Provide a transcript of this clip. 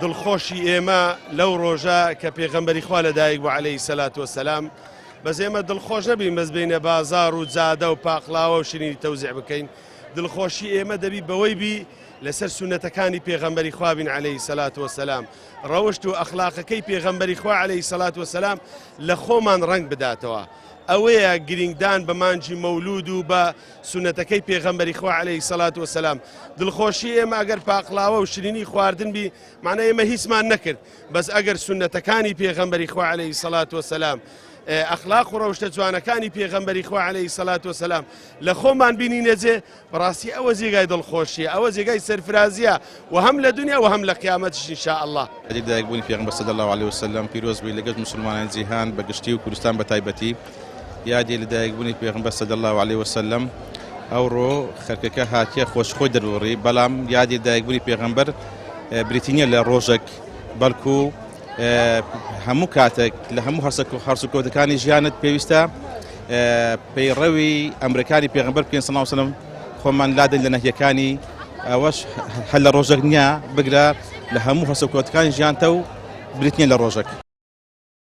دڵخۆشی ئێمە لەو ڕۆژە کە پێغەمبەری خوا لەدایک بوو عەلەیهی سەلات وەسەلام، بەس ئێمە دڵخۆش نەبین بەس بینە بازار و جادە و پاقلاوە و شنی تەوزیع بکەین. دڵخۆشی ئێمە دەبی بەوەی بی لەسەر سونەتەکانی پێغەمبەری خوا بین عەلەیهی سەلات وەسەلام، ڕەوشت و ئەخلاقەکەی پێغەمبەری خوا عەلەیهی سەلات وەسەلام لە خۆمان ڕەنگ بداتەوە. ئەوەیە گرنگدان بە مانجی مەولود و بە سونەتەکەی پێغەمبەری خوا عەلەیهی سەلات وەسەلام. دڵخۆشی ئێمە ئەگەر پاقلاوە و شرینی خواردن بی معنای ئێمە هیچمان نەکرد، بەس ئەگەر سونەتەکانی پێغەمبەری خوا عەلەیهی سەلات وەسەلام، ئەخلاق و ڕەوشتە جوانەکانی پێغەمبەری خوا عەلەیهی سەلات وەسەلام لە خۆمان بینینەجێ، بەڕاستی ئەوە جێگای دڵخۆشیە، ئەوە جێگای سەرفرازیە و هەم لە دنیا و هەم لە قیامەتیش ئینشا الله. دایکبوونی پێغەمبەر صلی الله علیه وسلم پیرۆز بووی لەگەڵ مسلمانانی جیهان بە گشتی و کوردستان بە تایبەتی. یادی لە دایکبوونی پێغەمبەر صلی الله علیه وسلم ئەوڕۆ خەرکەکە هاتیە خۆشخۆی دەروڕی، بەڵام یادی دایکبوونی پێغەمبەر بریتینیە لە ڕۆژێک، بەڵکو هەموو کاتێک لە هەموو هەرسوکەوتەکانی ژیانت پێویستە پەیڕەوی ئەمرەکانی پێغەمبەر بکەین صلی الله علیه وسلم، خۆمان لادەین لە نەهیەکانی ئەوەش هەر لە ڕۆژێک نییە بگرە لە هەموو هەرسوکەوتەکانی ژیانتە و بریتینیە لە ڕۆژێک.